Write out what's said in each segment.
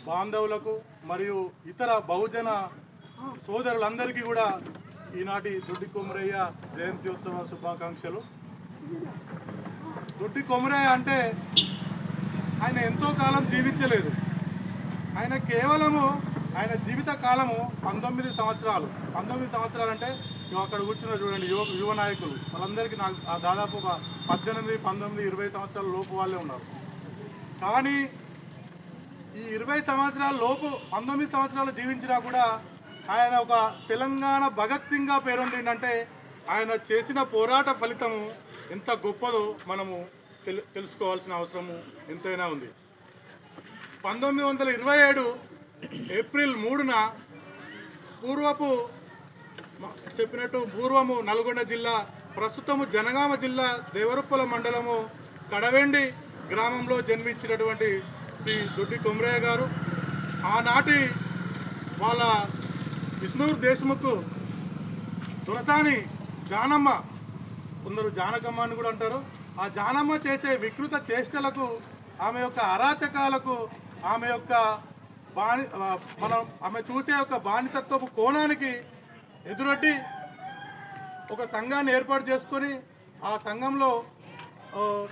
బాంధవులకు మరియు ఇతర బహుజన సోదరులందరికీ కూడా ఈనాటి దొడ్డి కొమరయ్య జయంత్యోత్సవ శుభాకాంక్షలు. దొడ్డి కొమరయ్య అంటే ఆయన ఎంతో కాలం జీవించలేదు. ఆయన కేవలము ఆయన జీవిత కాలము 19 సంవత్సరాలు. 19 సంవత్సరాలు అంటే అక్కడ కూర్చున్న చూడండి యువ నాయకులు వాళ్ళందరికీ నాకు దాదాపు ఒక 18, 19, 20 సంవత్సరాల లోపు వాళ్ళే ఉన్నారు. కానీ ఈ 20 సంవత్సరాల లోపు 19 సంవత్సరాలు జీవించినా కూడా ఆయన ఒక తెలంగాణ భగత్ సింగ్గా పేరొందిందంటే ఆయన చేసిన పోరాట ఫలితము ఎంత గొప్పదో మనము తెలుసుకోవాల్సిన అవసరము ఎంతైనా ఉంది. 1927 ఏప్రిల్ 3న పూర్వము నల్గొండ జిల్లా, ప్రస్తుతము జనగామ జిల్లా దేవరుప్పల మండలము కడవెండి గ్రామంలో జన్మించినటువంటి శ్రీ దొడ్డి కొమరయ్య గారు ఆనాటి వాళ్ళ విష్ణూర్ దేశ్ముఖ్ దొరసాని జానమ్మ, కొందరు జానకమ్మ అని కూడా అంటారు, ఆ జానమ్మ చేసే వికృత చేష్టలకు, ఆమె యొక్క అరాచకాలకు, ఆమె యొక్క ఆమె చూసే ఒక బానిసత్వపు కోణానికి ఎదురొడ్డి ఒక సంఘాన్ని ఏర్పాటు చేసుకొని ఆ సంఘంలో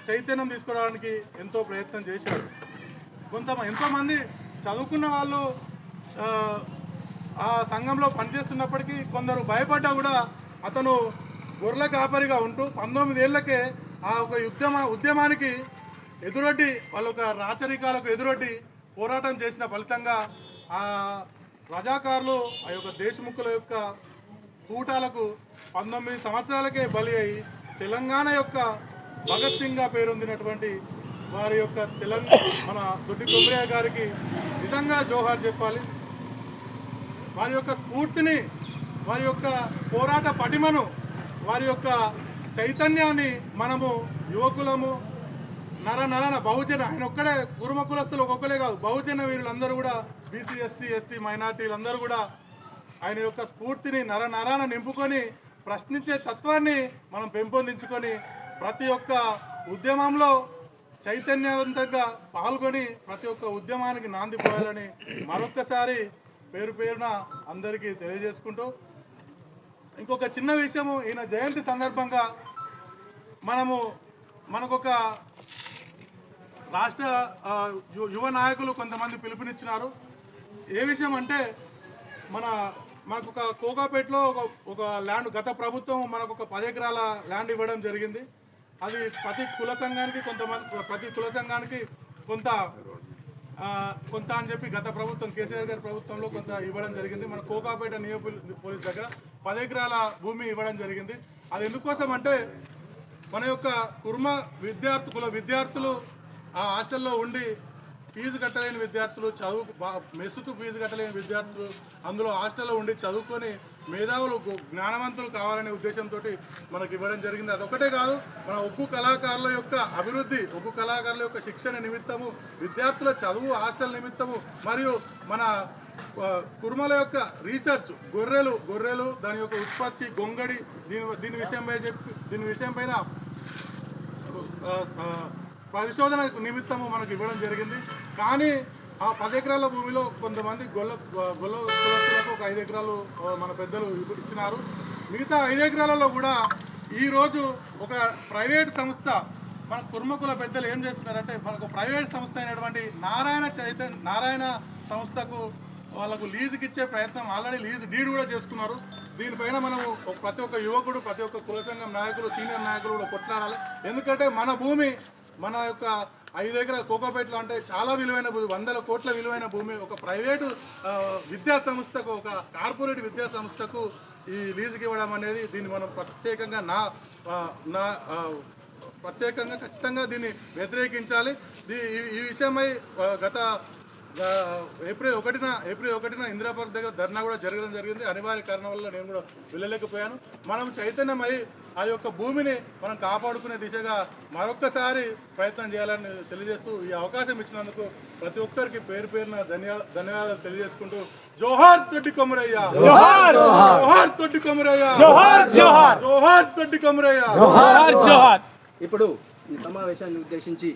చైతన్యం తీసుకురావడానికి ఎంతో ప్రయత్నం చేశారు. ఎంతోమంది చదువుకున్న వాళ్ళు ఆ సంఘంలో పనిచేస్తున్నప్పటికీ కొందరు భయపడ్డా కూడా అతను గొర్రెల కాపరిగా ఉంటూ 19 ఏళ్లకే ఆ ఒక ఉద్యమానికి ఎదురొడ్డి వాళ్ళ ఒక రాచరికాలకు ఎదురొడ్డి పోరాటం చేసిన ఫలితంగా ఆ రజాకారులు ఆ యొక్క దేశముఖుల యొక్క కూటాలకు 19 సంవత్సరాలకే బలి అయి తెలంగాణ యొక్క భగత్ సింగ్గా పేరొందినటువంటి వారి యొక్క మన దొడ్డి కొమరయ్య గారికి నిజంగా జోహార్ చెప్పాలి. వారి యొక్క స్ఫూర్తిని, వారి యొక్క పోరాట పటిమను, వారి యొక్క చైతన్యాన్ని మనము యువకులము నరన బహుజన, ఆయన ఒక్కడే కురుమ కులస్తులు ఒక్కొక్కలే కాదు, బహుజన వీరులందరూ కూడా బీసీ ఎస్టీ మైనార్టీలందరూ కూడా ఆయన యొక్క స్ఫూర్తిని నరాన నింపుకొని ప్రశ్నించే తత్వాన్ని మనం పెంపొందించుకొని ప్రతి ఒక్క ఉద్యమంలో చైతన్యవంతంగా పాల్గొని ప్రతి ఒక్క ఉద్యమానికి నాంది పోయాలని మరొక్కసారి పేరున అందరికీ తెలియజేసుకుంటూ, ఇంకొక చిన్న విషయము, ఈయన జయంతి సందర్భంగా మనకొక రాష్ట్ర యువ నాయకులు కొంతమంది పిలుపునిచ్చినారు. ఏ విషయం అంటే మనకు ఒక కోకాపేటలో ఒక ల్యాండ్ గత ప్రభుత్వం మనకు ఒక 10 ఎకరాల ల్యాండ్ ఇవ్వడం జరిగింది. అది ప్రతి కుల సంఘానికి కొంత అని చెప్పి గత ప్రభుత్వం కేసీఆర్ గారి ప్రభుత్వంలో కొంత ఇవ్వడం జరిగింది. మన కోకాపేట పోలీస్ దగ్గర 10 ఎకరాల భూమి ఇవ్వడం జరిగింది. అది ఎందుకోసం అంటే మన యొక్క కుర్మ విద్యార్థులు ఆ హాస్టల్లో ఉండి ఫీజు కట్టలేని విద్యార్థులు, మెస్సుకు ఫీజు కట్టలేని విద్యార్థులు అందులో హాస్టల్లో ఉండి చదువుకొని మేధావులు జ్ఞానవంతులు కావాలనే ఉద్దేశంతో మనకి ఇవ్వడం జరిగింది. అదొకటే కాదు, మన ఉక్కు కళాకారుల యొక్క అభివృద్ధి, ఉక్కు కళాకారుల యొక్క శిక్షణ నిమిత్తము, విద్యార్థుల చదువు హాస్టల్ నిమిత్తము, మరియు మన కుర్మల యొక్క రీసెర్చ్, గొర్రెలు దాని యొక్క ఉత్పత్తి, గొంగడి, దీని విషయం పైన పరిశోధన నిమిత్తము మనకు ఇవ్వడం జరిగింది. కానీ ఆ 10 ఎకరాల భూమిలో కొంతమంది గొల్ల కులస్తులకు ఒక 5 ఎకరాలు మన పెద్దలు ఇచ్చినారు. మిగతా 5 ఎకరాలలో కూడా ఈరోజు ఒక ప్రైవేట్ సంస్థ, మన కుర్మకుల పెద్దలు ఏం చేస్తున్నారంటే మనకు ప్రైవేట్ సంస్థ అయినటువంటి నారాయణ సంస్థకు వాళ్ళకు లీజుకి ఇచ్చే ప్రయత్నం, ఆల్రెడీ లీజ్ డీడ్ కూడా చేసుకున్నారు. దీనిపైన మనం ప్రతి ఒక్క యువకుడు, ప్రతి ఒక్క కుల సంఘం నాయకులు, సీనియర్ నాయకులు కూడా కొట్లాడాలి. ఎందుకంటే మన భూమి, మన యొక్క 5 ఎకరాల కోకాపేటలో అంటే చాలా విలువైన భూమి, 100 కోట్ల విలువైన భూమి ఒక ప్రైవేటు విద్యా సంస్థకు, ఒక కార్పొరేట్ విద్యా సంస్థకు ఈ లీజుకి ఇవ్వడం అనేది, దీన్ని మనం ప్రత్యేకంగా ఖచ్చితంగా దీన్ని వ్యతిరేకించాలి. ఈ విషయమై గత ఏప్రిల్ 1న ఇందిరాపార్క్ దగ్గర ధర్నా కూడా జరగడం జరిగింది. అనివార్య కారణం వల్ల నేను కూడా వెళ్ళలేకపోయాను. మనం చైతన్యమై ఆ యొక్క భూమిని మనం కాపాడుకునే దిశగా మరొక్కసారి ప్రయత్నం చేయాలని తెలియజేస్తూ, ఈ అవకాశం ఇచ్చినందుకు ప్రతి ఒక్కరికి పేరున ధన్యవాదాలు తెలియజేసుకుంటూ, జోహార్ దొడ్డి కొమరయ్య, జోహార్ దొడ్డి కొమరయ్య, జోహార్ దొడ్డి కొమరయ్య. ఇప్పుడు ఈ సమావేశాన్ని ఉద్దేశించి